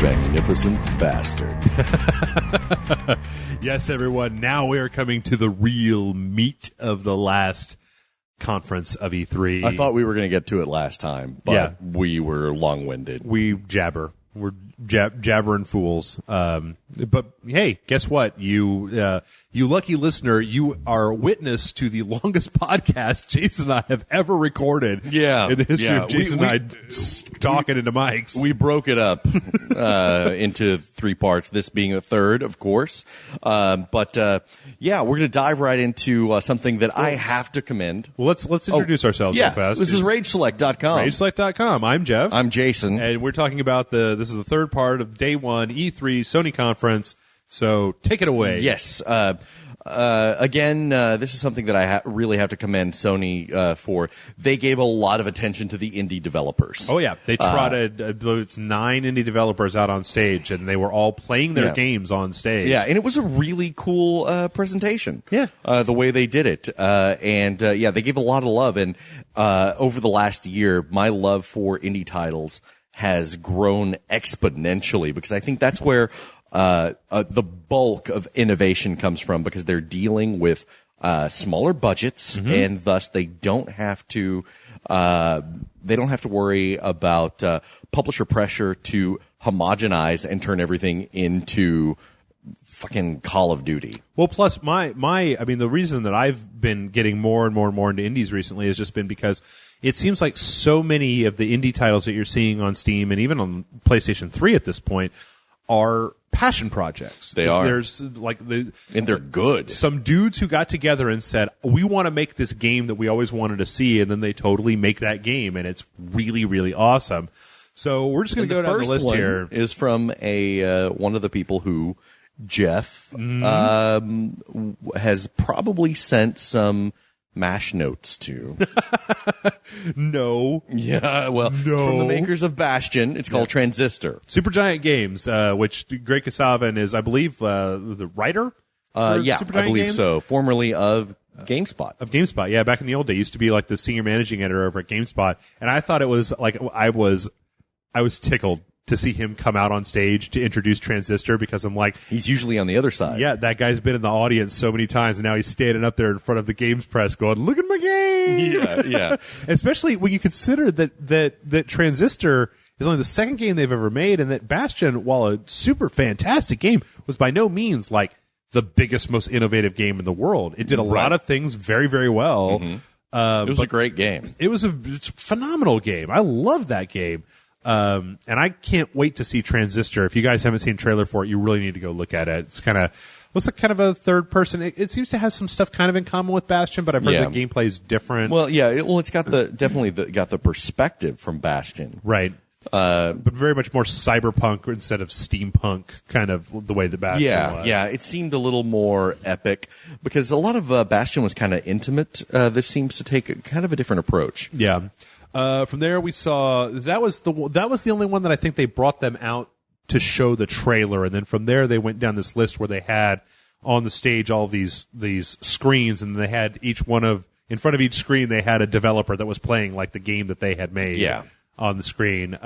magnificent bastard. Yes, everyone. Now we are coming to the real meat of the last conference of E3. I thought we were going to get to it last time, but we were long-winded. We jabber. We're jabbering fools. But hey, guess what? You lucky listener, you are witness to the longest podcast Jason and I have ever recorded. Yeah, in the history yeah. of Jason and I talking into mics. We broke it up into 3 parts. This being a third, of course. But we're going to dive right into something that I have to commend. Well, let's introduce ourselves real fast. This is RageSelect.com. RageSelect.com. I'm Jeff. I'm Jason. And we're talking about this is the third part of Day 1 E3 Sony conference. So take it away. Yes. Again, this is something that I really have to commend Sony for. They gave a lot of attention to the indie developers. Oh, yeah. They trotted, it's 9 indie developers out on stage, and they were all playing their games on stage. Yeah, and it was a really cool presentation. Yeah. The way they did it. They gave a lot of love. And over the last year, my love for indie titles has grown exponentially, because I think that's where the bulk of innovation comes from, because they're dealing with smaller budgets, and thus they don't have to worry about publisher pressure to homogenize and turn everything into fucking Call of Duty. Well, plus I mean, the reason that I've been getting more and more and more into indies recently has just been because it seems like so many of the indie titles that you're seeing on Steam and even on PlayStation 3 at this point are passion projects. They are. There's and they're good. Some dudes who got together and said, we want to make this game that we always wanted to see, and then they totally make that game, and it's really, really awesome. So we're just going to go down the list here. The first one is from one of the people who Jeff has probably sent some MASH notes to. No. Yeah, well, no. From the makers of Bastion. It's called Transistor. Supergiant Games, which Greg Kasavin is, I believe, the writer? I believe Games? So. Formerly of GameSpot. Of GameSpot, yeah. Back in the old day, used to be like the senior managing editor over at GameSpot. And I thought it was like, I was tickled to see him come out on stage to introduce Transistor, because I'm like, he's usually on the other side. Yeah, that guy's been in the audience so many times, and now he's standing up there in front of the games press going, look at my game! Yeah. Especially when you consider that Transistor is only the second game they've ever made, and that Bastion, while a super fantastic game, was by no means like the biggest, most innovative game in the world. It did a lot of things very, very well. Mm-hmm. It was a great game. It's a phenomenal game. I love that game. And I can't wait to see Transistor. If you guys haven't seen a trailer for it, you really need to go look at it. It's looks like kind of a third person. It seems to have some stuff kind of in common with Bastion, but I've heard the gameplay is different. Well, yeah. It's got got the perspective from Bastion. Right. But very much more cyberpunk instead of steampunk, kind of the way the Bastion was. Yeah, it seemed a little more epic, because a lot of Bastion was kind of intimate. This seems to take kind of a different approach. Yeah. From there, we saw that was the only one that I think they brought them out to show the trailer, and then from there they went down this list where they had on the stage all of these screens, and they had in front of each screen they had a developer that was playing like the game that they had made on the screen.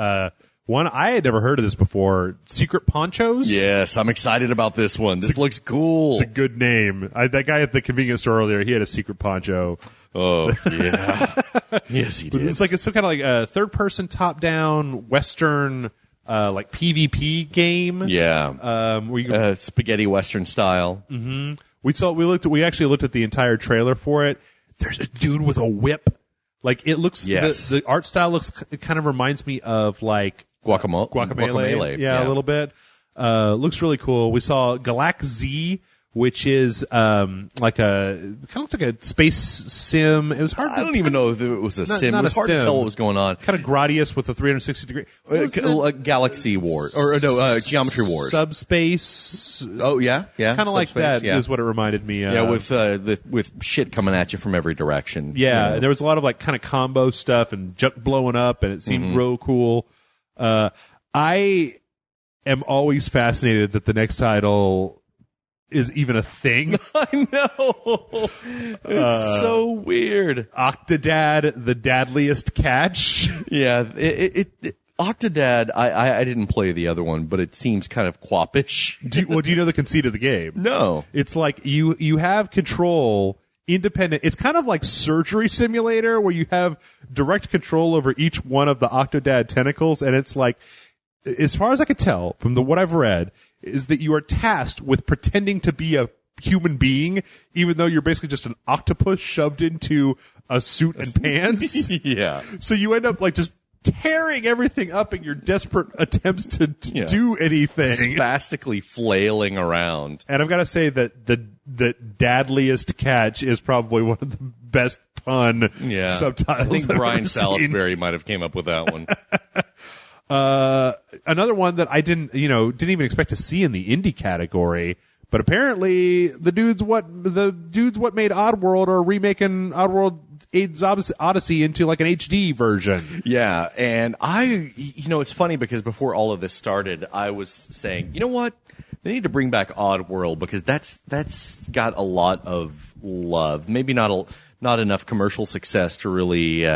One, I had never heard of this before, Secret Ponchos? Yes, I'm excited about this one. This looks cool. It's a good name. That guy at the convenience store earlier, he had a secret poncho. Oh, yeah. Yes, he did. It's some kind of like a third-person, top-down, Western, like PvP game. Yeah. Where you spaghetti Western style. Mm-hmm. We actually looked at the entire trailer for it. There's a dude with a whip. Like, it looks, the art style it kind of reminds me of like Guacamelee. Yeah, a little bit. Looks really cool. We saw Galax Z, which is like like a space sim. It was hard. I don't even know if it was a sim. It was hard to tell what was going on. Kind of Gradius with a 360 degree. Galaxy Wars Geometry Wars. Subspace. Oh yeah. Kind of like that is what it reminded me of. Yeah, with shit coming at you from every direction. Yeah, and there was a lot of like kind of combo stuff and junk blowing up, and it seemed real cool. I am always fascinated that the next title is even a thing. I know. It's so weird. Octodad, the dadliest catch. Yeah. Octodad, I didn't play the other one, but it seems kind of quappish. Do you know the conceit of the game? No. It's like you have control independent. It's kind of like Surgery Simulator where you have direct control over each one of the Octodad tentacles, and it's like, as far as I could tell from what I've read, is that you are tasked with pretending to be a human being, even though you're basically just an octopus shoved into a suit and pants. Yeah. So you end up like just tearing everything up in your desperate attempts to do anything. Spastically flailing around. And I've got to say that the dadliest catch is probably one of the best pun subtitles. I think I've Brian ever seen. Salisbury might have came up with that one. Another one that I didn't even expect to see in the indie category, but apparently the dudes what made Oddworld are remaking Oddworld Abe's Odyssey into like an HD version. Yeah, and it's funny because before all of this started, I was saying, you know what? They need to bring back Oddworld because that's got a lot of love. Maybe not enough commercial success to really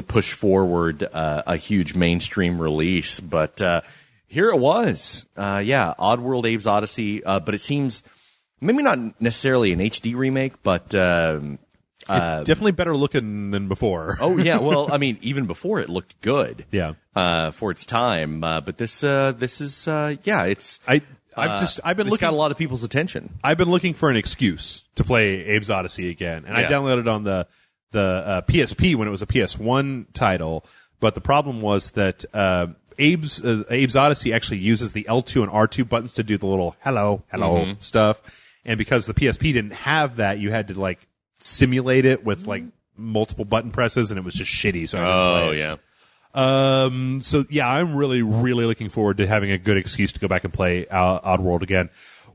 push forward a huge mainstream release, but here it was. Oddworld Abe's Odyssey, but it seems maybe not necessarily an HD remake, but definitely better looking than before. Oh yeah, well, I mean, even before it looked good. Yeah. For its time, but this is it's. I've been got a lot of people's attention. I've been looking for an excuse to play Abe's Odyssey again, and I downloaded it on the PSP when it was a PS1 title. But the problem was that Abe's Odyssey actually uses the L2 and R2 buttons to do the little hello stuff, and because the PSP didn't have that, you had to like simulate it with like multiple button presses, and it was just shitty. So I didn't play it. So yeah, I'm really, really looking forward to having a good excuse to go back and play Oddworld again.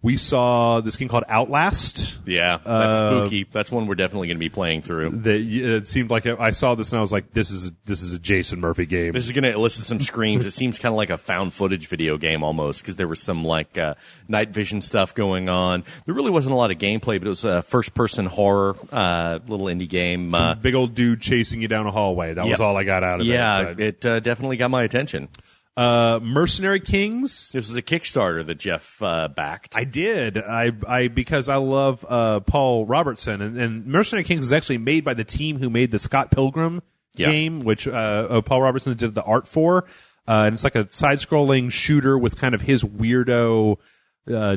We saw this game called Outlast. Yeah, that's spooky. That's one we're definitely going to be playing through. It seemed like I saw this and I was like, this is a Jason Murphy game. This is going to elicit some screams. It seems kind of like a found footage video game almost because there was some like night vision stuff going on. There really wasn't a lot of gameplay, but it was a first person horror little indie game. Some big old dude chasing you down a hallway. That was all I got out of it. Yeah, it definitely got my attention. Mercenary Kings. This was a Kickstarter that Jeff backed. I did. I because I love Paul Robertson, and Mercenary Kings is actually made by the team who made the Scott Pilgrim game, which Paul Robertson did the art for. And it's like a side-scrolling shooter with kind of his weirdo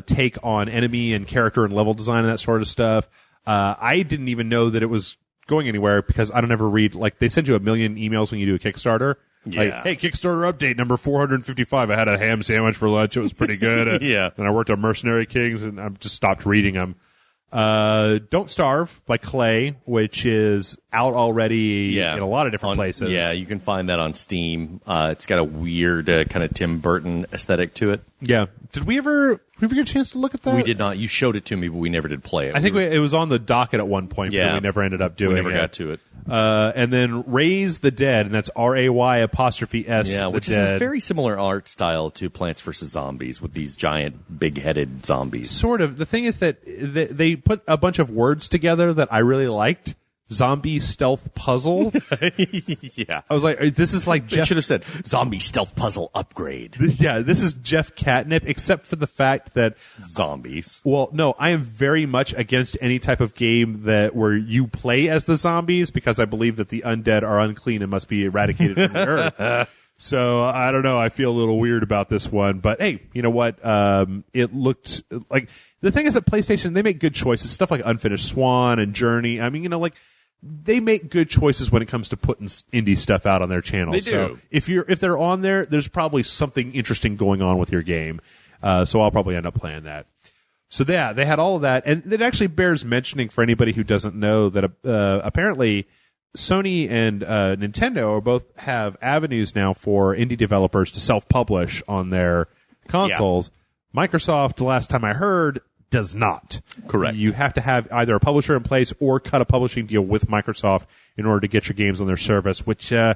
take on enemy and character and level design and that sort of stuff. I didn't even know that it was going anywhere because I don't ever read, like, they send you a million emails when you do a Kickstarter. Yeah. Like, hey, Kickstarter update number 455. I had a ham sandwich for lunch. It was pretty good. Yeah. And I worked on Mercenary Kings, and I just stopped reading them. Don't Starve by Clay, which is out already in a lot of different places. Yeah, you can find that on Steam. It's got a weird kind of Tim Burton aesthetic to it. Yeah. Did we ever get a chance to look at that? We did not. You showed it to me, but we never did play it. I think it was on the docket at one point, but we never ended up doing it. We never got to it. And then Raise the Dead, and that's RAY''S. Yeah, which is a very similar art style to Plants vs. Zombies with these giant, big-headed zombies. Sort of. The thing is that they put a bunch of words together that I really liked. Zombie stealth puzzle. Yeah. I was like, this is like Jeff. They should have said zombie stealth puzzle upgrade. Yeah, this is Jeff Catnip, except for the fact that zombies. Well, no, I am very much against any type of game where you play as the zombies because I believe that the undead are unclean and must be eradicated from the earth. So I don't know. I feel a little weird about this one, but hey, you know what? It looked like the thing is that PlayStation, they make good choices. Stuff like Unfinished Swan and Journey. I mean, like they make good choices when it comes to putting indie stuff out on their channel. They do. So if they're on there, there's probably something interesting going on with your game. So I'll probably end up playing that. So yeah, they had all of that, and it actually bears mentioning for anybody who doesn't know that apparently Sony and Nintendo both have avenues now for indie developers to self-publish on their consoles. Yeah. Microsoft, the last time I heard, does not. Correct. You have to have either a publisher in place or cut a publishing deal with Microsoft in order to get your games on their service, which, I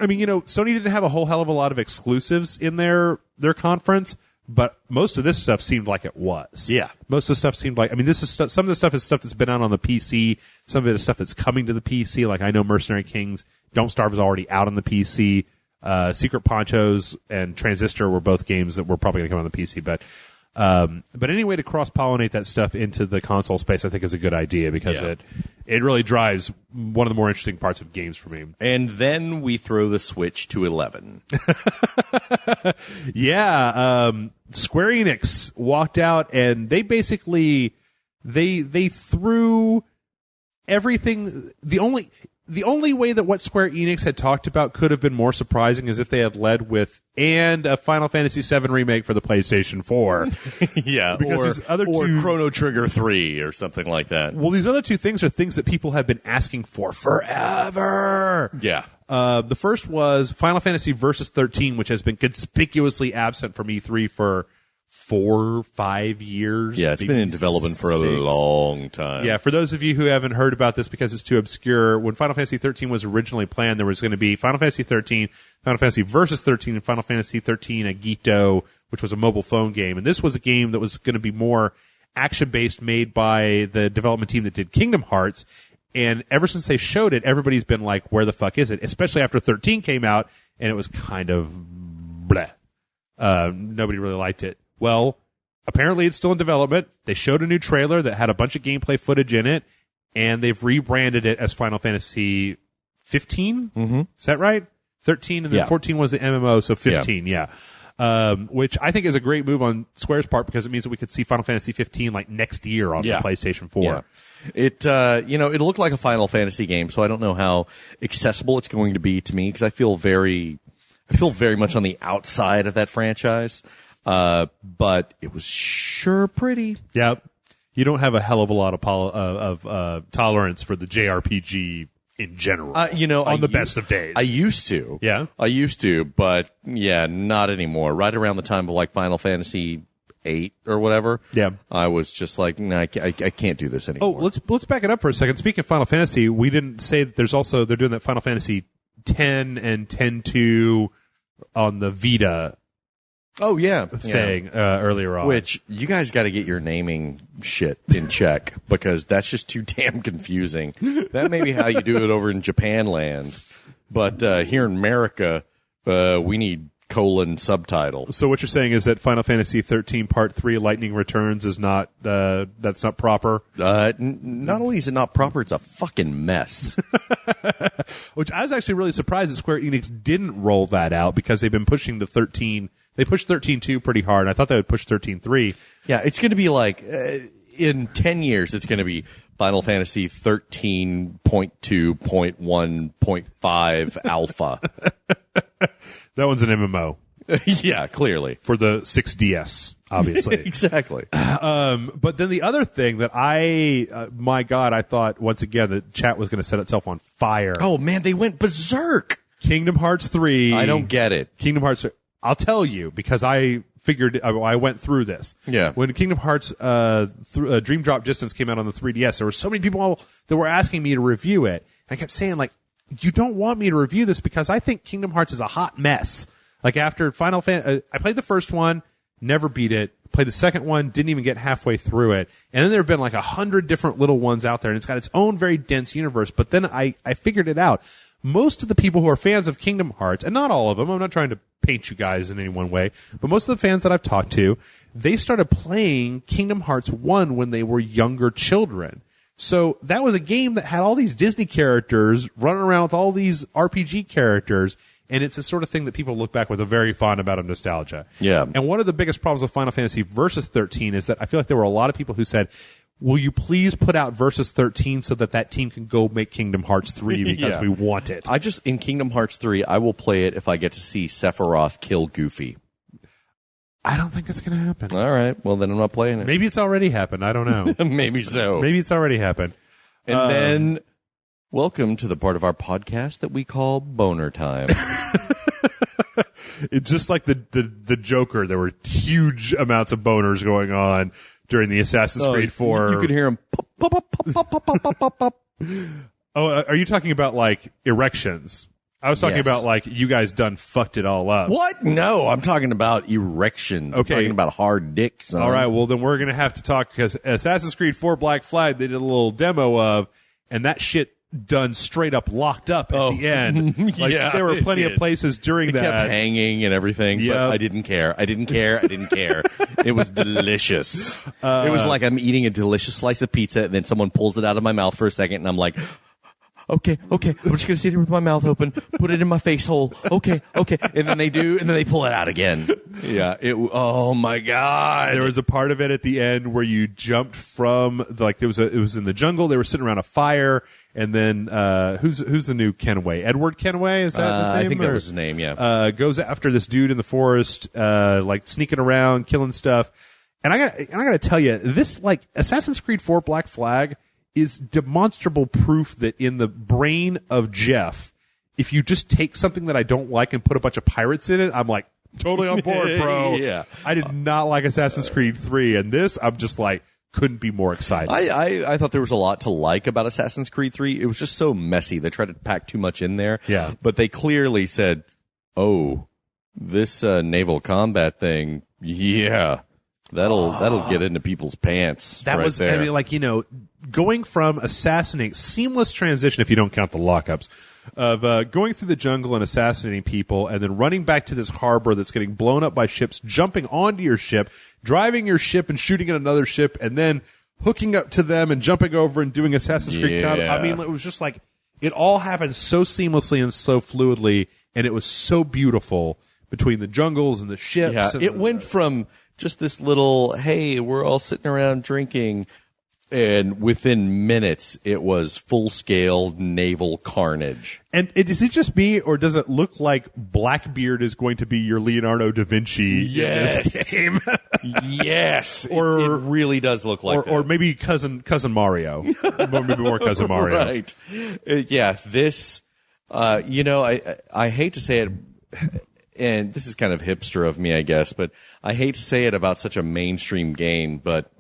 mean, Sony didn't have a whole hell of a lot of exclusives in their conference, but most of this stuff seemed like it was. Yeah. Most of the stuff seemed like, I mean, this is some of the stuff is stuff that's been out on the PC. Some of it is stuff that's coming to the PC. Like I know Mercenary Kings, Don't Starve is already out on the PC. Secret Ponchos and Transistor were both games that were probably going to come on the PC, but any way to cross-pollinate that stuff into the console space, I think, is a good idea because it really drives one of the more interesting parts of games for me. And then we throw the Switch to 11. Yeah, Square Enix walked out and they basically they threw everything. The only way that what Square Enix had talked about could have been more surprising is if they had led with and a Final Fantasy VII remake for the PlayStation 4. Yeah, because or Chrono Trigger 3 or something like that. Well, these other two things are things that people have been asking for forever. Yeah. The first was Final Fantasy Versus 13, which has been conspicuously absent from E3 for 4-5 years. Yeah, it's been in development for a long time. Yeah, for those of you who haven't heard about this because it's too obscure, when Final Fantasy 13 was originally planned, there was going to be Final Fantasy 13, Final Fantasy Versus 13, and Final Fantasy 13 Agito, which was a mobile phone game. And this was a game that was going to be more action-based, made by the development team that did Kingdom Hearts. And ever since they showed it, everybody's been like, where the fuck is it? Especially after 13 came out, and it was kind of bleh. Nobody really liked it. Well, apparently it's still in development. They showed a new trailer that had a bunch of gameplay footage in it, and they've rebranded it as Final Fantasy 15? Mm-hmm. Is that right? 13, and then 14 was the MMO, so 15, yeah. Which I think is a great move on Square's part because it means that we could see Final Fantasy 15 like next year on the PlayStation 4. Yeah. It it looked like a Final Fantasy game, so I don't know how accessible it's going to be to me because I feel very much on the outside of that franchise. But it was sure pretty. Yep. You don't have a hell of a lot of tolerance for the JRPG in general. On the best of days. I used to. Yeah. I used to, but yeah, not anymore. Right around the time of like Final Fantasy 8 or whatever. Yeah. I was just like, no, I can't do this anymore. Oh, let's back it up for a second. Speaking of Final Fantasy, we didn't say that they're doing that Final Fantasy 10 and 10-2 on the Vita. Oh, yeah. Thing earlier on. Which, you guys got to get your naming shit in check, because that's just too damn confusing. That may be how you do it over in Japan land, but here in America, we need :subtitle. So what you're saying is that Final Fantasy 13 Part 3 Lightning Returns is not, that's not proper? Not only is it not proper, it's a fucking mess. Which I was actually really surprised that Square Enix didn't roll that out, because they've been pushing the 13... They pushed 13.2 pretty hard. I thought they would push 13.3. Yeah, it's going to be like, in 10 years, it's going to be Final Fantasy 13.2.1.5 alpha. That one's an MMO. Yeah, clearly. For the 6DS, obviously. Exactly. But then the other thing that my God, I thought, once again, the chat was going to set itself on fire. Oh, man, they went berserk. Kingdom Hearts 3. I don't get it. Kingdom Hearts 3. I'll tell you, because I went through this. Yeah. When Kingdom Hearts Dream Drop Distance came out on the 3DS, there were so many people that were asking me to review it. And I kept saying, like, you don't want me to review this because I think Kingdom Hearts is a hot mess. Like, after Final Fantasy, I played the first one, never beat it. Played the second one, didn't even get halfway through it. And then there have been like 100 different little ones out there, and it's got its own very dense universe. But then I figured it out. Most of the people who are fans of Kingdom Hearts, and not all of them, I'm not trying to paint you guys in any one way, but most of the fans that I've talked to, they started playing Kingdom Hearts 1 when they were younger children. So that was a game that had all these Disney characters running around with all these RPG characters, and it's the sort of thing that people look back with a very fond amount of nostalgia. Yeah. And one of the biggest problems with Final Fantasy Versus 13 is that I feel like there were a lot of people who said, will you please put out Versus 13 so that team can go make Kingdom Hearts 3 because we want it? In Kingdom Hearts 3, I will play it if I get to see Sephiroth kill Goofy. I don't think it's going to happen. All right. Well, then I'm not playing it. Maybe it's already happened. I don't know. Maybe so. Maybe it's already happened. And then, welcome to the part of our podcast that we call Boner Time. It's just like the Joker. There were huge amounts of boners going on during the Assassin's Creed 4. You could hear him pop, pop, pop, pop, pop, pop, pop, pop, pop. Oh, are you talking about like erections? I was talking about like you guys done fucked it all up. What? No, I'm talking about erections. Okay. I'm talking about hard dicks. Son. All right, well then we're going to have to talk because Assassin's Creed 4 Black Flag they did a little demo of, and that shit done straight up locked up at the end. Like, Yeah, there were plenty it of did. places during It that. kept hanging and everything, but Yep. I didn't care. I didn't care. It was delicious. It was like I'm eating a delicious slice of pizza, and then someone pulls it out of my mouth for a second, and I'm like, okay, I'm just gonna sit here with my mouth open, put it in my face hole. Okay, and then they do, and then they pull it out again. Yeah. Oh my God. There was a part of it at the end where you jumped from it was in the jungle. They were sitting around a fire, and then who's the new Kenway? Edward Kenway, is that his name? I think that was his name. Yeah. Goes after this dude in the forest, like sneaking around, killing stuff. And I gotta tell you, this, like, Assassin's Creed 4 Black Flag is demonstrable proof that in the brain of Jeff, if you just take something that I don't like and put a bunch of pirates in it, I'm like, totally on board, bro. Yeah. I did not like Assassin's Creed 3, and this, I'm just like, couldn't be more excited. I thought there was a lot to like about Assassin's Creed 3. It was just so messy. They tried to pack too much in there. Yeah. But they clearly said, oh, this naval combat thing, yeah, that'll get into people's pants. That right was, there. I mean, like, going from assassinating, seamless transition, if you don't count the lockups, of going through the jungle and assassinating people, and then running back to this harbor that's getting blown up by ships, jumping onto your ship, driving your ship and shooting at another ship, and then hooking up to them and jumping over and doing Assassin's Creed combat. I mean, it was just like, it all happened so seamlessly and so fluidly, and it was so beautiful between the jungles and the ships. Yeah, and it went from just this little, hey, we're all sitting around drinking, and within minutes, it was full-scale naval carnage. And is it just me, or does it look like Blackbeard is going to be your Leonardo da Vinci in this game? Yes, Or- it really does look like that. Or maybe cousin Mario. Maybe more cousin Mario. Right. Yeah, this, I hate to say it, and this is kind of hipster of me, I guess, but I hate to say it about such a mainstream game, but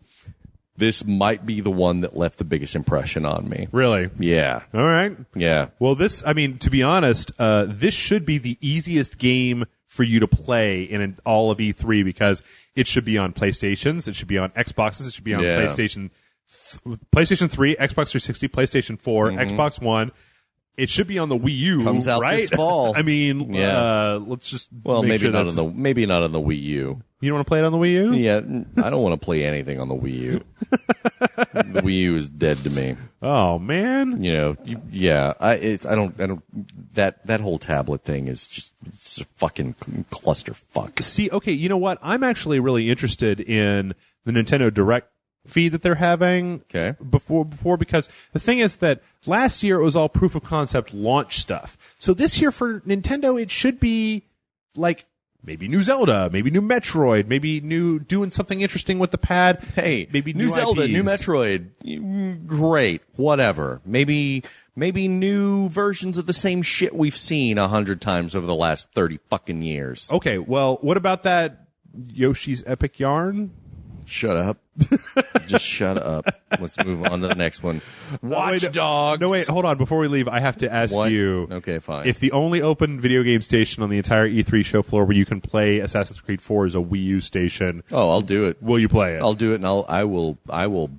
this might be the one that left the biggest impression on me. Really? Yeah. All right. Yeah. Well, to be honest, this should be the easiest game for you to play in all of E3 because it should be on PlayStations, it should be on Xboxes, it should be on Yeah. PlayStation 3, Xbox 360, PlayStation 4, Xbox One. It should be on the Wii U. Comes out right? this fall. I mean, Yeah. let's just Well, make maybe sure not that's- maybe not on the Wii U. You don't want to play it on the Wii U? Yeah, I don't want to play anything on the Wii U. The Wii U is dead to me. Oh man. That whole tablet thing is it's a fucking clusterfuck. See, okay, you know what? I'm actually really interested in the Nintendo Direct feed that they're having before because the thing is that last year it was all proof of concept launch stuff. So this year for Nintendo it should be like maybe new Zelda, maybe new Metroid, maybe new doing something interesting with the pad. Hey, maybe new Zelda, IPs. new Metroid, great, whatever. Maybe new versions of the same shit we've seen 100 times over the last 30 fucking years. Okay, well, what about that Yoshi's Epic Yarn? Shut up. Just shut up. Let's move on to the next one. Watch Dogs. No, wait, hold on. Before we leave, I have to ask What? you. Okay, fine. If the only open video game station on the entire E3 show floor where you can play Assassin's Creed 4 is a Wii U station, Oh, I'll do it. will you play it? I'll do it, and I will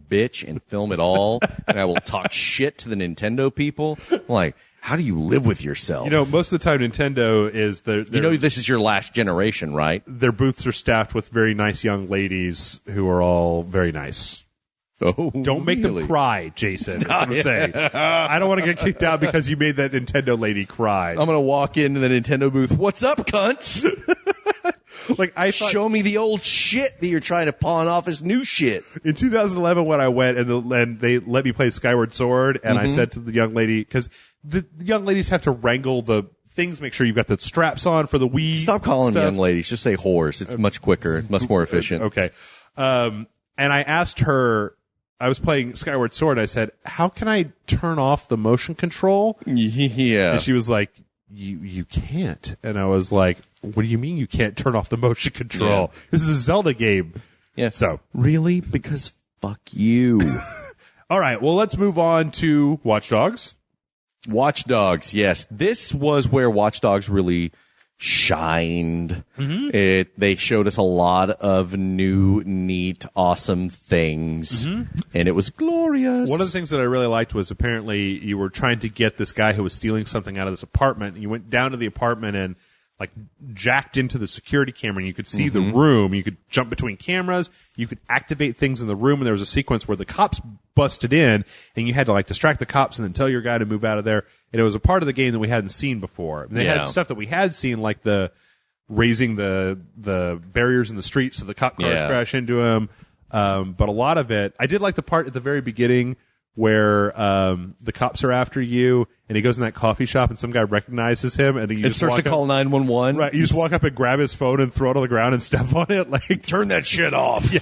bitch and film it all, and I will talk shit to the Nintendo people. Like, how do you live with yourself? You know, most of the time Nintendo is this is your last generation, right? their booths are staffed with very nice young ladies who are all very nice. Oh, Don't make them cry, Jason. That's what I'm saying. I don't want to get kicked out because you made that Nintendo lady cry. I'm gonna walk into the Nintendo booth. What's up, cunts? Like I thought, Show me the old shit that you're trying to pawn off as new shit. in 2011 when I went and they let me play Skyward Sword, and I said to the young lady, because the young ladies have to wrangle the things, make sure you've got the straps on for the Wii. Stop calling stuff. young ladies. Just say whores. It's much quicker, much more efficient. Okay. And I asked her, I was playing Skyward Sword, I said, how can I turn off the motion control? Yeah. And she was like, you can't. And I was like, what do you mean you can't turn off the motion control? Yeah. This is a Zelda game. Yeah. So, Really? Because fuck you. all right, well, let's move on to Watch Dogs. Watch Dogs, yes. This was where Watch Dogs really shined. They showed us a lot of new, neat, awesome things, and it was glorious. One of the things that I really liked was apparently you were trying to get this guy who was stealing something out of this apartment. And you went down to the apartment and like jacked into the security camera, and you could see the room. You could jump between cameras. You could activate things in the room, and there was a sequence where the cops busted in, and you had to like distract the cops and then tell your guy to move out of there. And it was a part of the game that we hadn't seen before. And they had stuff that we had seen, like the raising the barriers in the street so the cop cars crash into him. But a lot of it, I did like the part at the very beginning where the cops are after you, and he goes in that coffee shop, and some guy recognizes him, and he starts to call 911. Right, you just walk up and grab his phone and throw it on the ground and step on it, like Turn that shit off.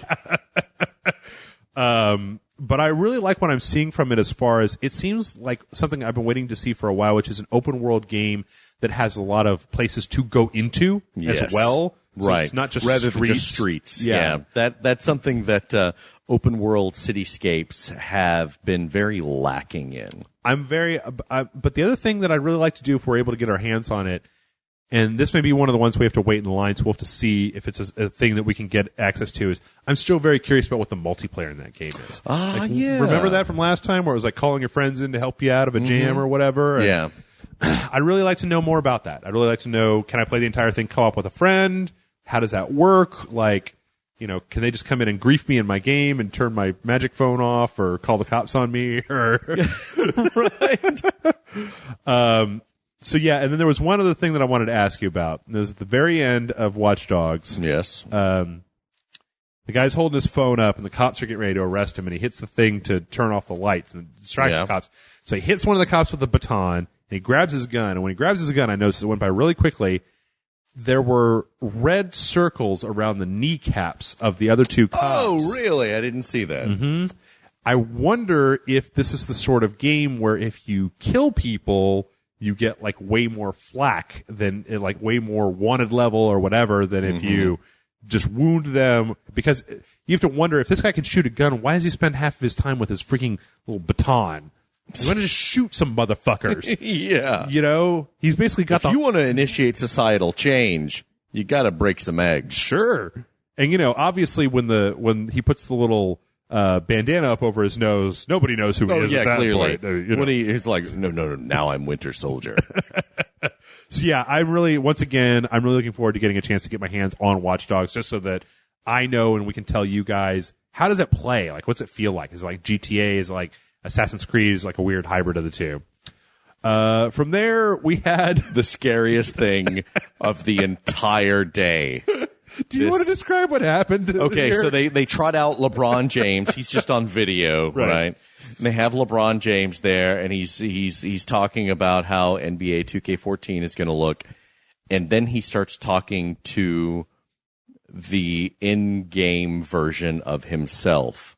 But I really like what I'm seeing from it as far as it seems like something I've been waiting to see for a while, which is an open world game that has a lot of places to go into as well. So right. It's not just rather streets. than just streets. Yeah. That's something that open world cityscapes have been very lacking in. But the other thing that I'd really like to do if we're able to get our hands on it, and this may be one of the ones we have to wait in line, so we'll have to see if it's a thing that we can get access to, is I'm still very curious about what the multiplayer in that game is. Remember that from last time where it was like calling your friends in to help you out of a jam or whatever? Yeah. I'd really like to know more about that. I'd really like to know, can I play the entire thing co-op with a friend? How does that work? Like, can they just come in and grief me in my game and turn my magic phone off or call the cops on me? Or right. So yeah, and then there was one other thing that I wanted to ask you about. It was at the very end of Watch Dogs. Yes. The guy's holding his phone up, and the cops are getting ready to arrest him, and he hits the thing to turn off the lights and distracts the cops. So he hits one of the cops with a baton, and he grabs his gun. And when he grabs his gun, I noticed it went by really quickly. There were red circles around the kneecaps of the other two cops. Oh, really? I didn't see that. I wonder if this is the sort of game where if you kill people, you get like way more flack than like way more wanted level or whatever than if you just wound them. Because you have to wonder, if this guy can shoot a gun, why does he spend half of his time with his freaking little baton? He's going to just shoot some motherfuckers. Yeah. He's basically got if you want to initiate societal change, you got to break some eggs. Sure. And obviously when he puts the little bandana up over his nose, nobody knows who he is at that clearly. point. When he's like, no, now I'm Winter Soldier. So yeah, I'm really looking forward to getting a chance to get my hands on Watch Dogs, just so that I know and we can tell you guys, how does it play? Like, what's it feel like? Is it like GTA? Is it like Assassin's Creed? Is like a weird hybrid of the two? From there, we had the scariest thing of the entire day. Do you want to describe what happened? Okay, here? so they trot out LeBron James. He's just on video, right? And they have LeBron James there, and he's talking about how NBA 2K14 is going to look, and then he starts talking to the in-game version of himself,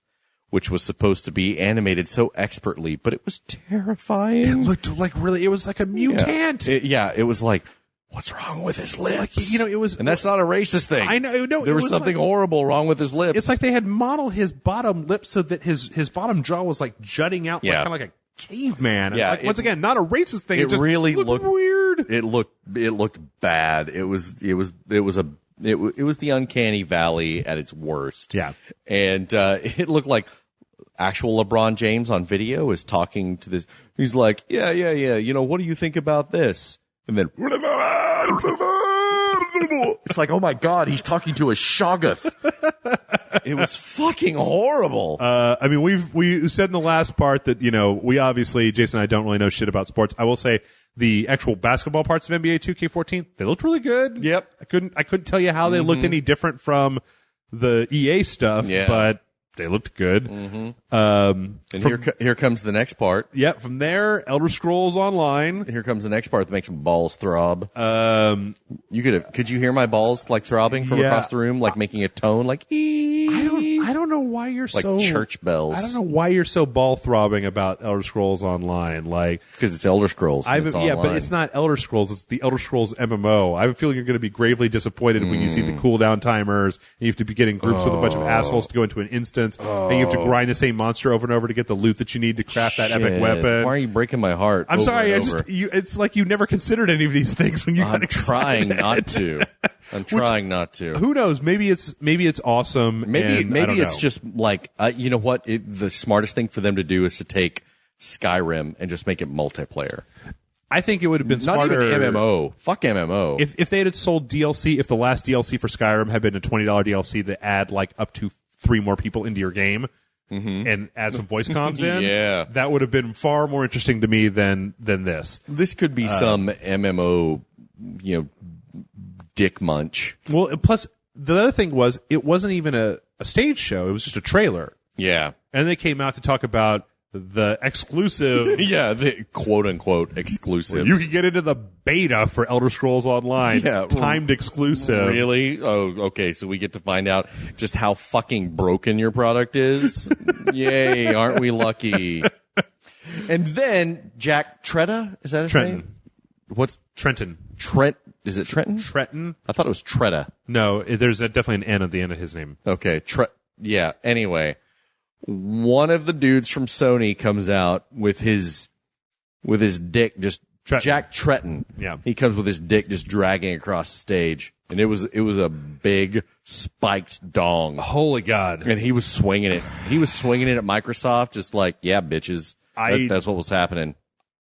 which was supposed to be animated so expertly, but it was terrifying. It looked like it was like a mutant. It was like, what's wrong with his lips? It was, and that's not a racist thing. I know. No, there was something horrible wrong with his lips. It's like they had modeled his bottom lip so that his bottom jaw was like jutting out, kind of like a caveman. Yeah. Once again, not a racist thing. It just really looked weird. It looked bad. It was the uncanny valley at its worst. Yeah. And it looked like actual LeBron James on video is talking to this. He's like, yeah. What do you think about this? And then it's like, oh my God, he's talking to a Shoggoth. It was fucking horrible. I mean, we said in the last part that, we obviously, Jason and I don't really know shit about sports. I will say the actual basketball parts of NBA 2K14, they looked really good. Yep. I couldn't tell you how they looked any different from the EA stuff, but they looked good. And here comes the next part. Yeah, from there, Elder Scrolls Online. Here comes the next part that makes my balls throb. Could you hear my balls like throbbing from across the room, like making a tone, like ee? I don't know why you're like so church bells. I don't know why you're so ball throbbing about Elder Scrolls Online. Like, because it's Elder Scrolls. It's yeah, online. but it's not Elder Scrolls. It's the Elder Scrolls MMO. I have a feeling you're going to be gravely disappointed when you see the cooldown timers. And you have to be getting groups with a bunch of assholes to go into an instance, and you have to grind the same monster over and over to get the loot that you need to craft that epic weapon. Why are you breaking my heart? I'm over sorry. and over? It's like you never considered any of these things when you got I'm excited. trying not to. I'm trying not to. Who knows? Maybe it's awesome. Maybe and I don't it's know. just like you know what? The smartest thing for them to do is to take Skyrim and just make it multiplayer. I think it would have been smarter. Not even MMO. Fuck MMO. If they had sold DLC, if the last DLC for Skyrim had been a $20 DLC that add like up to 3 more people into your game and add some voice comms in, Yeah. that would have been far more interesting to me than this. This could be some MMO, dick munch. Well, plus the other thing was it wasn't even a stage show; it was just a trailer, Yeah. and they came out to talk about the exclusive. Yeah, the quote-unquote exclusive. You can get into the beta for Elder Scrolls Online, Yeah. timed exclusive. Really? Oh, okay. So we get to find out just how fucking broken your product is. Yay! Aren't we lucky? And then Jack Tretta, is that his Trenton. name? What's Trenton. Trent? Is it Trenton? Trenton? I thought it was Tretta. No, there's definitely an N at the end of his name. Okay. Yeah. Anyway, one of the dudes from Sony comes out with his dick just Tretton. Jack Tretton. Yeah. He comes with his dick just dragging across the stage, and it was a big spiked dong, Holy God. and he was swinging it. He was swinging it at Microsoft, just like, yeah, bitches. That's what was happening.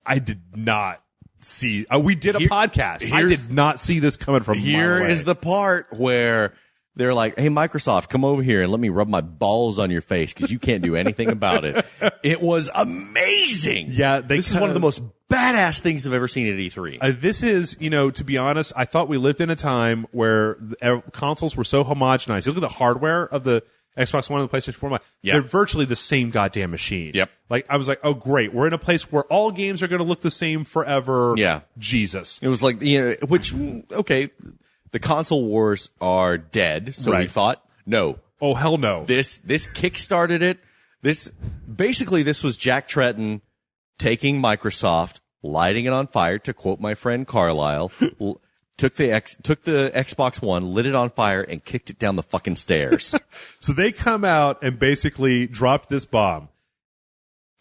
I did not see. We did a podcast. I here's- did not see this coming from. Here is the part where they're like, hey, Microsoft, come over here and let me rub my balls on your face because you can't do anything about it. It was amazing. Yeah, this is one of the most badass things I've ever seen at E3. This is, to be honest, I thought we lived in a time where consoles were so homogenized. You look at the hardware of the Xbox One and the PlayStation 4. Yeah. They're virtually the same goddamn machine. Yep. Like, I was like, oh, great. We're in a place where all games are going to look the same forever. Yeah. Jesus. It was like, okay, the console wars are dead. So we Right. thought, no. Oh, hell no. This kickstarted it. This was Jack Tretton taking Microsoft, lighting it on fire, to quote my friend Carlisle, took the Xbox One, lit it on fire, and kicked it down the fucking stairs. So they come out and basically dropped this bomb.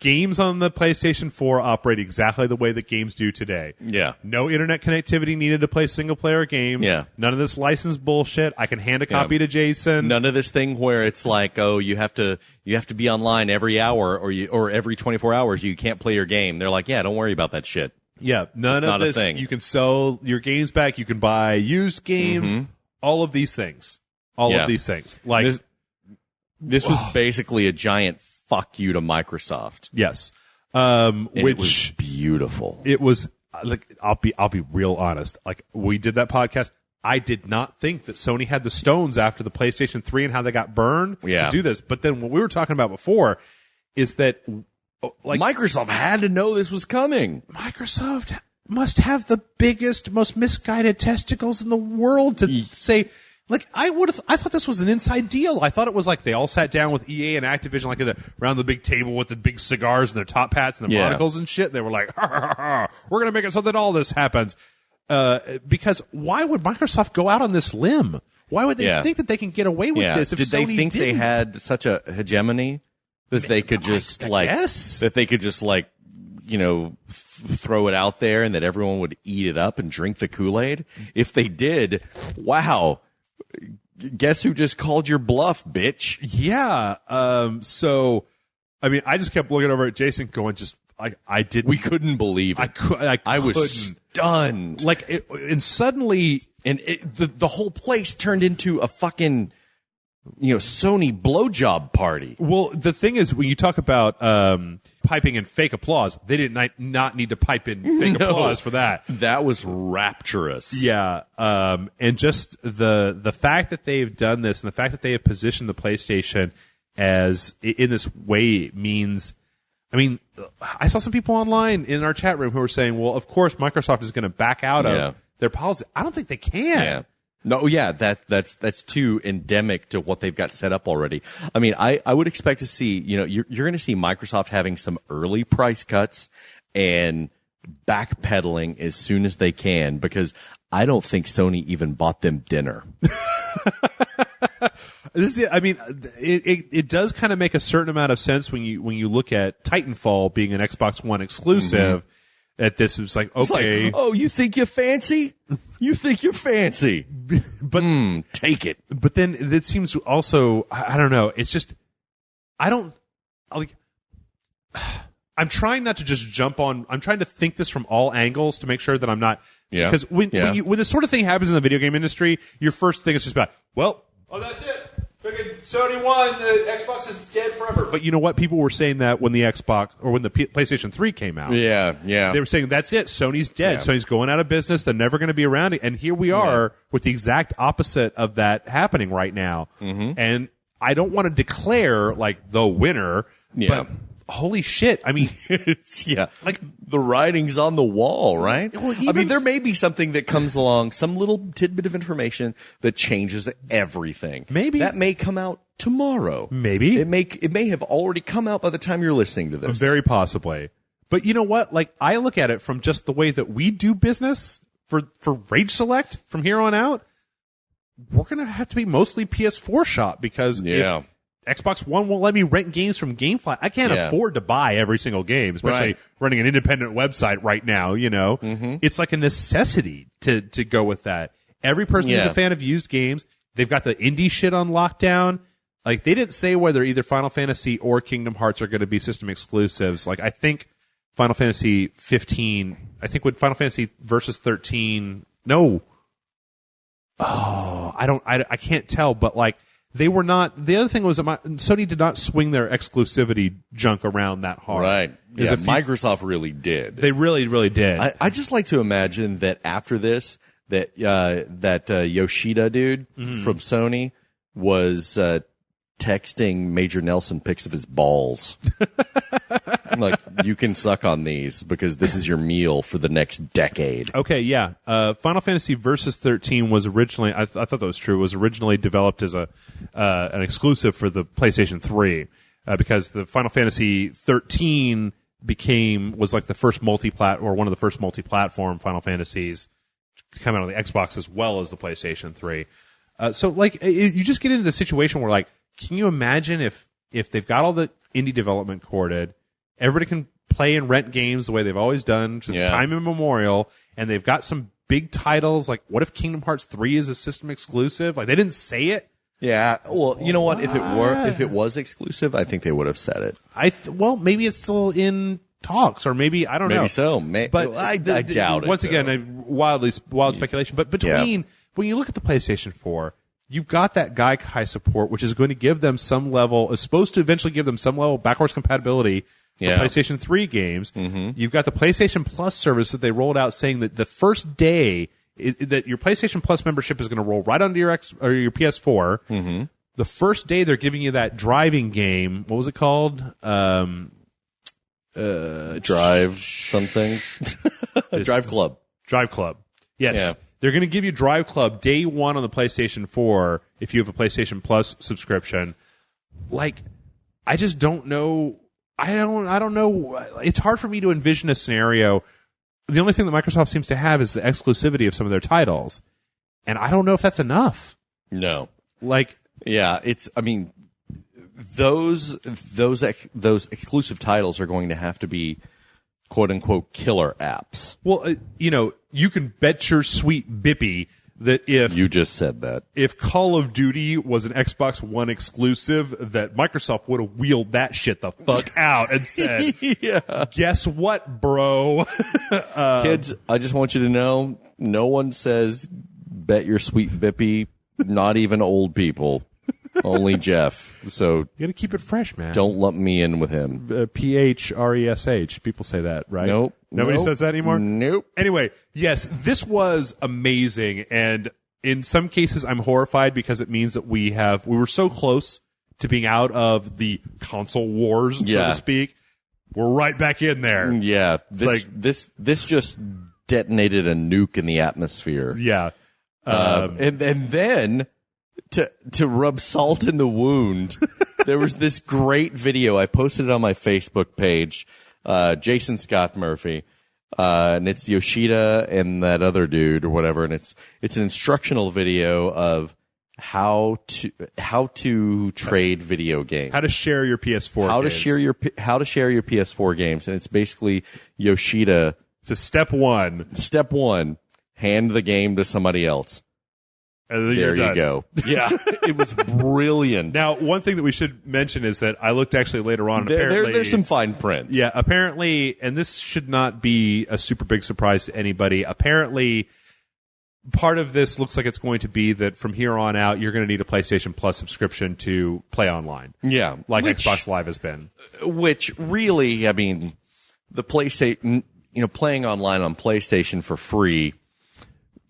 Games on the PlayStation 4 operate exactly the way that games do today. Yeah. No internet connectivity needed to play single-player games. Yeah. None of this licensed bullshit. I can hand a copy to Jason. None of this thing where it's like, oh, you have to be online every hour or every 24 hours. You can't play your game. They're like, yeah, don't worry about that shit. Yeah, none It's of not a this. thing. You can sell your games back. You can buy used games. All of these things. All of these things. Like This was basically a giant fuck you to Microsoft. yes, And which it was beautiful. it was like I'll be real honest. Like we did that podcast. I did not think that Sony had the stones after the PlayStation 3 and how they got burned Yeah. to do this. But then what we were talking about before is that like Microsoft had to know this was coming. Microsoft must have the biggest, most misguided testicles in the world to say, like, I thought this was an inside deal. I thought it was like they all sat down with EA and Activision, like around the big table with the big cigars and their top hats and their monocles and shit. They were like, ha, ha, ha, we're going to make it so that all this happens. Because why would Microsoft go out on this limb? Why would they think that they can get away with this if Did Sony they think they didn't? had such a hegemony that they could just guess. throw it out there and that everyone would eat it up and drink the Kool-Aid? If they did, wow. Guess who just called your bluff, bitch? Yeah. So, I mean, I just kept looking over at Jason going, I didn't. We couldn't believe it. I was couldn't. stunned. And suddenly, And the whole place turned into a fucking, Sony blowjob party. well, the thing is, when you talk about piping in fake applause, they did not need to pipe in fake applause for that. That was rapturous. Yeah, and just the fact that they've done this and the fact that they have positioned the PlayStation as in this way means. I mean, I saw some people online in our chat room who were saying, "Well, of course, Microsoft is going to back out of their policy." I don't think they can. Yeah. No, yeah, that's too endemic to what they've got set up already. I mean, I would expect to see, you're going to see Microsoft having some early price cuts and backpedaling as soon as they can, because I don't think Sony even bought them dinner. It does kind of make a certain amount of sense when you look at Titanfall being an Xbox One exclusive. At this, it's like, okay. It's like, oh, you think you're fancy? You think you're fancy. But take it. But then it seems also, I don't know. It's just, I'm trying not to just jump on. I'm trying to think this from all angles to make sure that I'm not. Yeah. Because when this sort of thing happens in the video game industry, your first thing is just about, that's it. Sony won. Xbox is dead forever. But you know what? People were saying that when the Xbox or when the PlayStation 3 came out. Yeah. They were saying that's it. Sony's dead. Yeah. Sony's going out of business. They're never going to be around. And here we are with the exact opposite of that happening right now. And I don't want to declare like the winner. But holy shit. I mean, like the writing's on the wall, right? Well, I mean, there may be something that comes along, some little tidbit of information that changes everything. Maybe that may come out tomorrow. Maybe it may have already come out by the time you're listening to this. Very possibly. But you know what? Like, I look at it from just the way that we do business for Rage Select from here on out. We're going to have to be mostly PS4 shop because if Xbox One won't let me rent games from GameFly, I can't afford to buy every single game, especially running an independent website right now, It's like a necessity to go with that. Every person who's a fan of used games, they've got the indie shit on lockdown. Like, they didn't say whether either Final Fantasy or Kingdom Hearts are going to be system exclusives. Like, I think Final Fantasy 15, with Final Fantasy Versus 13, no. Oh, I can't tell, but like, they were not. The other thing was that Sony did not swing their exclusivity junk around that hard. Right. Yeah, Microsoft really did. They really, really did. I just like to imagine that after this, that Yoshida dude from Sony was texting Major Nelson pics of his balls. Like, you can suck on these because this is your meal for the next decade. Okay, yeah. Final Fantasy Versus 13 was originally, I thought that was true, was originally developed as an exclusive for the PlayStation 3 because the Final Fantasy 13 was like the first one of the first multi-platform Final Fantasies to come out on the Xbox as well as the PlayStation 3. So, like, you just get into the situation where, like, can you imagine if they've got all the indie development corded, everybody can play and rent games the way they've always done since time immemorial, and they've got some big titles. Like, what if Kingdom Hearts 3 is a system exclusive? Like, they didn't say it. Yeah. Well, you know what? If it was exclusive, I think they would have said it. Well, maybe it's still in talks, or maybe I don't know. Maybe so. But I doubt it. Once again, wild speculation. But between when you look at the PlayStation 4. You've got that Gaikai support, which is going to give them some level, is supposed to eventually give them some level of backwards compatibility for PlayStation 3 games. You've got the PlayStation Plus service that they rolled out saying that the first day that your PlayStation Plus membership is going to roll right onto your your PS4. The first day they're giving you that driving game. What was it called? Drive something. Drive Club. Drive Club. Yes. Yeah. They're going to give you Drive Club day one on the PlayStation 4 if you have a PlayStation Plus subscription. Like, I just don't know. I don't know. It's hard for me to envision a scenario. The only thing that Microsoft seems to have is the exclusivity of some of their titles. And I don't know if that's enough. No. Like, yeah, I mean, those exclusive titles are going to have to be quote unquote killer apps. Well, you can bet your sweet bippy that if you just said that, if Call of Duty was an Xbox One exclusive, that Microsoft would have wheeled that shit the fuck out and said, guess what, bro? Kids, I just want you to know, no one says bet your sweet bippy, not even old people. Only Jeff. So you got to keep it fresh, man. Don't lump me in with him. PHRESH. People say that, right? Nope. Nobody says that anymore? Nope. Anyway, yes, this was amazing. And in some cases, I'm horrified because it means that we were so close to being out of the console wars, so to speak. We're right back in there. Yeah. This just detonated a nuke in the atmosphere. Yeah. And then to rub salt in the wound, there was this great video. I posted it on my Facebook page, Jason Scott Murphy, and it's Yoshida and that other dude or whatever, and it's an instructional video of how to trade video games, how to share your PS4 how games. How to share your PS4 games, and it's basically Yoshida. So step one, hand the game to somebody else. And then There you're you done. go. Yeah, it was brilliant. Now, one thing that we should mention is that I looked actually later on. Apparently, there's some fine print. Yeah, apparently, and this should not be a super big surprise to anybody. Apparently, part of this looks like it's going to be that from here on out, you're going to need a PlayStation Plus subscription to play online. Yeah, like Xbox Live has been. Which really, I mean, the PlayStation, playing online on PlayStation for free,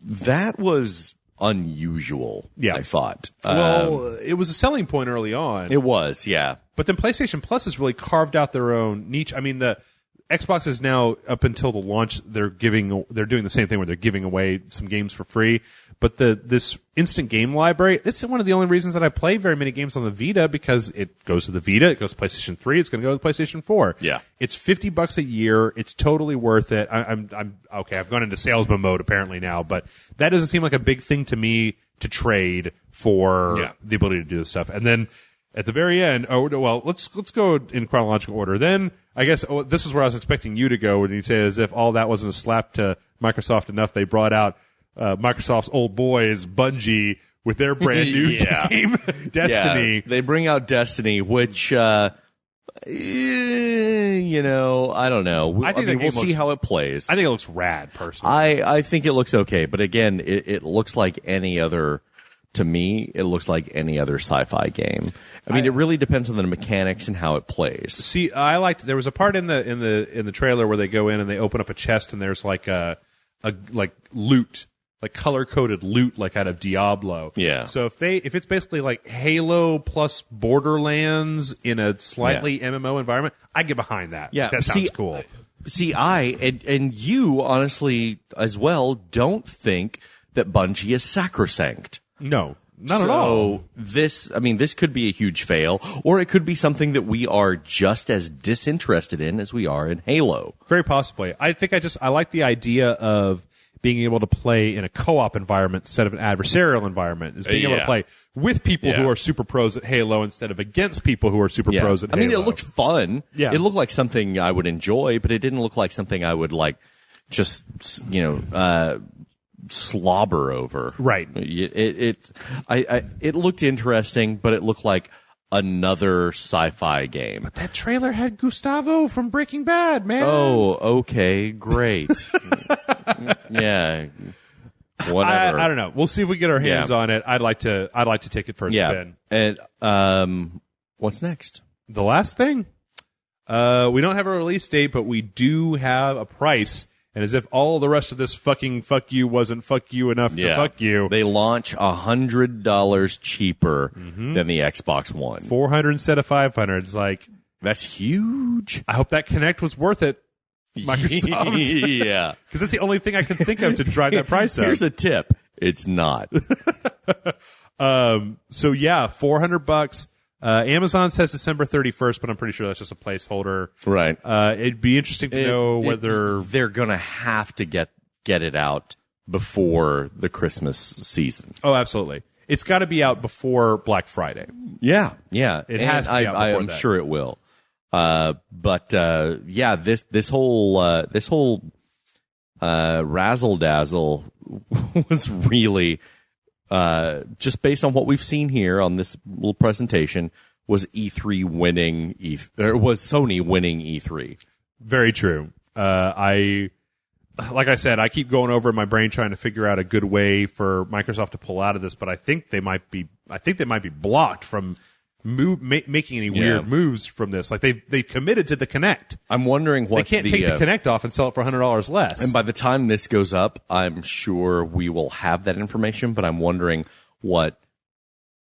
that was unusual. Yeah. I thought. Well, it was a selling point early on. It was, yeah. But then PlayStation Plus has really carved out their own niche. I mean, the Xbox is now, up until the launch, they're doing the same thing where they're giving away some games for free. But this instant game library, it's one of the only reasons that I play very many games on the Vita, because it goes to the Vita, it goes to PlayStation 3, it's going to go to the PlayStation 4. Yeah. It's $50 a year. It's totally worth it. I'm okay. I've gone into salesman mode apparently now, but that doesn't seem like a big thing to me to trade for the ability to do this stuff. And then at the very end, let's go in chronological order. Then I guess this is where I was expecting you to go, when you say, as if all that wasn't a slap to Microsoft enough, they brought out Microsoft's old boys, Bungie, with their brand new game, Destiny. Yeah, they bring out Destiny, which, I don't know. I think we'll see how it plays. I think it looks rad, personally. I think it looks okay, but again, it looks like any other. To me, it looks like any other sci-fi game. I mean, it really depends on the mechanics and how it plays. See, I liked. There was a part in the trailer where they go in and they open up a chest and there's like a loot, like color-coded loot, like out of Diablo. Yeah. So if it's basically like Halo plus Borderlands in a slightly MMO environment, I get behind that. Yeah, that sounds cool. See, and you honestly as well don't think that Bungie is sacrosanct. No, not at all. This could be a huge fail, or it could be something that we are just as disinterested in as we are in Halo. Very possibly. I think I like the idea of being able to play in a co-op environment instead of an adversarial environment, is being able to play with people who are super pros at Halo instead of against people who are super pros at Halo. I mean, it looked fun. Yeah. It looked like something I would enjoy, but it didn't look like something I would like just, slobber over. Right. It looked interesting, but it looked like another sci-fi game. That trailer had Gustavo from Breaking Bad, man. Oh, okay, great. Yeah. Whatever. I don't know. We'll see if we get our hands on it. I'd like to take it for a spin. And what's next? The last thing? We don't have a release date, but we do have a price. And as if all the rest of this fucking fuck you wasn't fuck you enough to fuck you. They launch $100 cheaper than the Xbox One. 400 instead of 500. It's like, that's huge. I hope that Kinect was worth it, Microsoft. Yeah. Because that's the only thing I can think of to drive that price up. Here's a tip. It's not. So yeah, $400. Amazon says December 31st, but I'm pretty sure that's just a placeholder. Right. It'd be interesting to know whether they're going to have to get it out before the Christmas season. Oh, absolutely. It's got to be out before Black Friday. Yeah. It has to be out before I'm that. sure it will. But this whole razzle dazzle was really just based on what we've seen here on this little presentation, was E3 winning was Sony winning E3. Very true. Like I said, I keep going over in my brain trying to figure out a good way for Microsoft to pull out of this, but I think they might be blocked from making any weird moves from this. Like they committed to the Kinect. I'm wondering what they can't take the Kinect off and sell it for $100 less. And by the time this goes up, I'm sure we will have that information, but I'm wondering what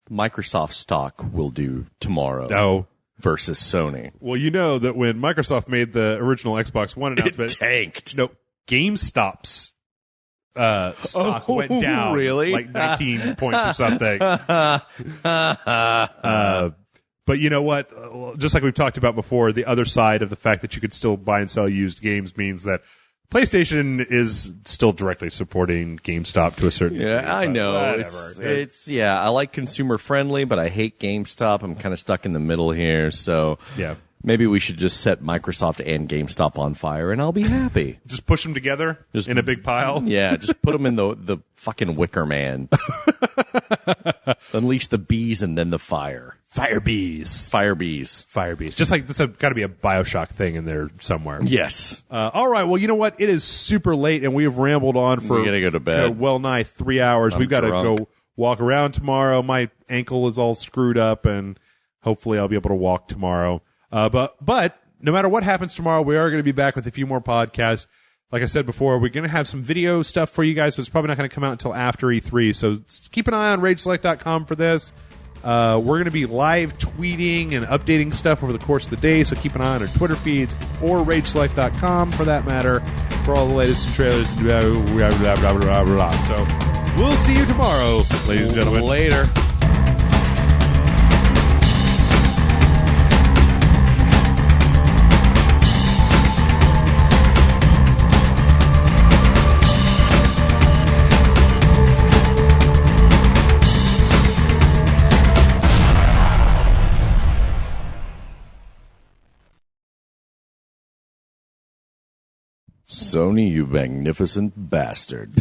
Microsoft stock will do tomorrow versus Sony. Well, you know that when Microsoft made the original Xbox One announcement, it tanked. No, GameStop's stock went down really? like 19 points or something. But you know what? Just like we've talked about before, the other side of the fact that you could still buy and sell used games means that PlayStation is still directly supporting GameStop to a certain degree. Yeah, I know. Whatever. It's I like consumer friendly, but I hate GameStop. I'm kind of stuck in the middle here, so Yeah. maybe we should just set Microsoft and GameStop on fire, and I'll be happy. Just push them together in a big pile. Yeah, just put them in the fucking Wicker Man. Unleash the bees and then the fire. Fire bees. Fire bees. Fire bees. Just like there's got to be a Bioshock thing in there somewhere. Yes. All right. Well, you know what? It is super late, and we have rambled on for We gotta go to bed. well nigh 3 hours. We've got to drunk. go walk around tomorrow. My ankle is all screwed up, and hopefully I'll be able to walk tomorrow. But no matter what happens tomorrow, we are going to be back with a few more podcasts. Like I said before, we're going to have some video stuff for you guys, but it's probably not going to come out until after E3. So keep an eye on RageSelect.com for this. We're going to be live tweeting and updating stuff over the course of the day, so keep an eye on our Twitter feeds or RageSelect.com for that matter for all the latest trailers. So we'll see you tomorrow, ladies and gentlemen. Later. Sony, you magnificent bastard.